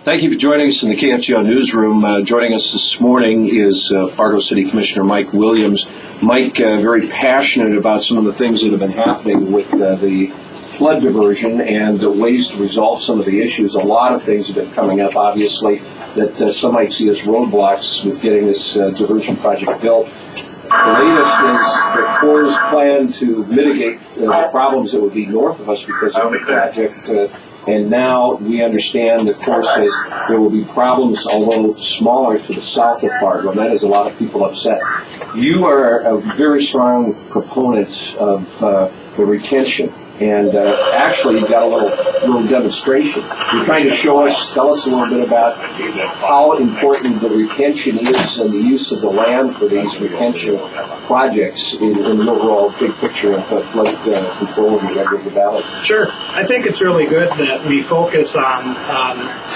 Thank you for joining us in the KFGO newsroom. Joining us this morning is Fargo City Commissioner Mike Williams. Mike, very passionate about some of the things that have been happening with the flood diversion and the ways to resolve some of the issues. A lot of things have been coming up, obviously, that some might see as roadblocks with getting this diversion project built. The latest is the Corps' plan to mitigate the problems that would be north of us because of the project. And now we understand the Corps says there will be problems, although smaller, to the south of Fargo, and that has a lot of people upset. You are a very strong proponent of the retention, and actually you've got a little demonstration. You're trying to tell us a little bit about how important the retention is and the use of the land for these retention projects in the overall big picture of flood control in the Red River Valley. Sure. I think it's really good that we focus on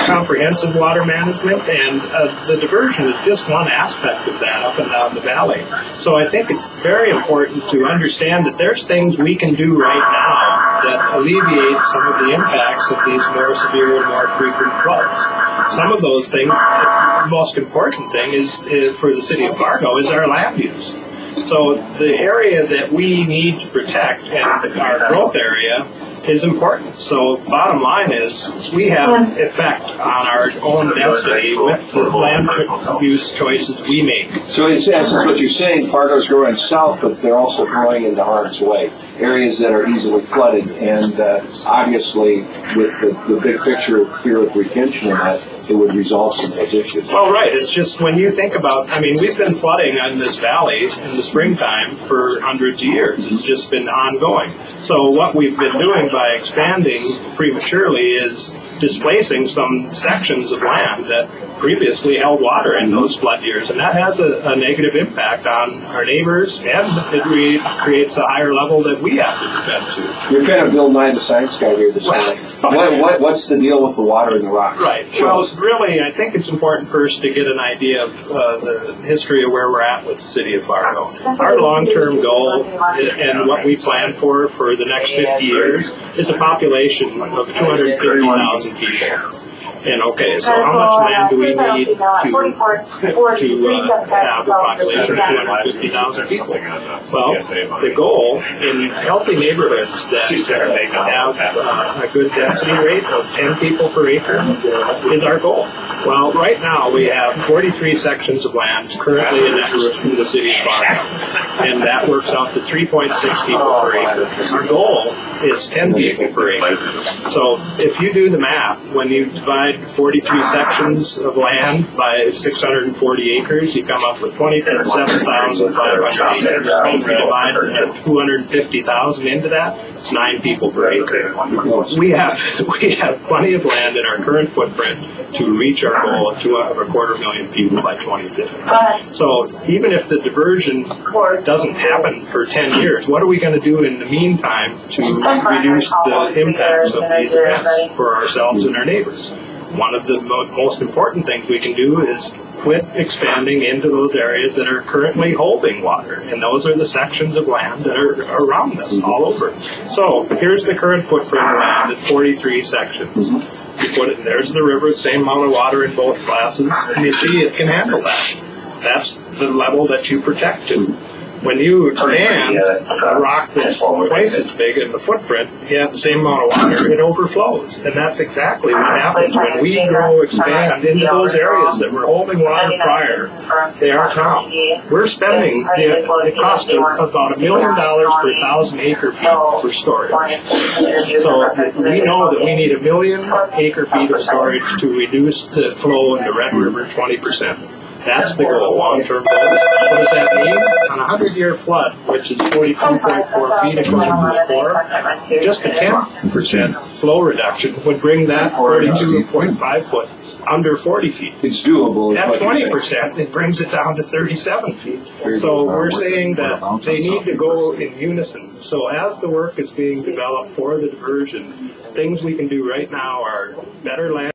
comprehensive water management, and the diversion is just one aspect of that up and down the valley. So I think it's very important to understand that there's things we can do right now that alleviate some of the impacts of these more severe and more frequent floods. Some of those things, the most important thing is for the city of Fargo is our land use. So the area that we need to protect and our growth area is important. So bottom line is we have effect on our own destiny with the land use choices we make. So in essence what you're saying, Fargo's growing south, but they're also growing into harm's way, areas that are easily flooded, and obviously with the big picture of fear of retention in that, it would resolve some of those issues. Well, right. It's just when you think about, we've been flooding in this valley in the springtime for hundreds of years. It's just been ongoing. So what we've been doing by expanding prematurely is displacing some sections of land that previously held water in those flood years, and that has a negative impact on our neighbors, and it creates a higher level that we have to defend to. You're kind of Bill Nye the Science Guy here this morning. What's the deal with the water in the rock? Right. Well, really, I think it's important first to get an idea of the history of where we're at with the city of Fargo. Our long-term goal and what we plan for the next 50 years is a population of 250,000 people. And okay, so how much land do we need to have a population of 250,000 people? Well, the goal in healthy neighborhoods that have a good density rate of 10 people per acre is our goal. Well, right now we have 43 sections of land currently in the city of Fargo, and that works out to 3.6 people per acre. Our goal is 10 people per acre. So if you do the math, when you divide 43 sections of land by 640 acres, you come up with 27,500 acres. If you divide 250,000 into that, it's 9 people per acre. We have plenty of land in our current footprint to reach our goal of 250,000 people by 2050. So even if the diversion doesn't happen for 10 years, what are we going to do in the meantime to reduce the impacts of these events for ourselves and our neighbors? One of the most important things we can do is quit expanding into those areas that are currently holding water, and those are the sections of land that are around us all over. So here's the current footprint of land at 43 sections. You put it, there's the river, same amount of water in both classes, and you see it can handle that. That's the level that you protect to. When you expand a rock that's twice as big in the footprint, you have the same amount of water, it overflows. And that's exactly what happens when we expand into those areas that were holding water prior. They are now. We're spending the cost of about $1 million per 1,000 acre feet for storage. So we know that we need 1 million acre feet of storage to reduce the flow into Red River 20%. That's the goal, long-term goal. What does that mean? On a 100-year flood, which is 42.4 feet according to this Corps, just a 10% flow reduction would bring that 42.5 foot under 40 feet. It's doable. At 20%, it brings it down to 37 feet. So we're saying that they need to go in unison. So as the work is being developed for the diversion, things we can do right now are better land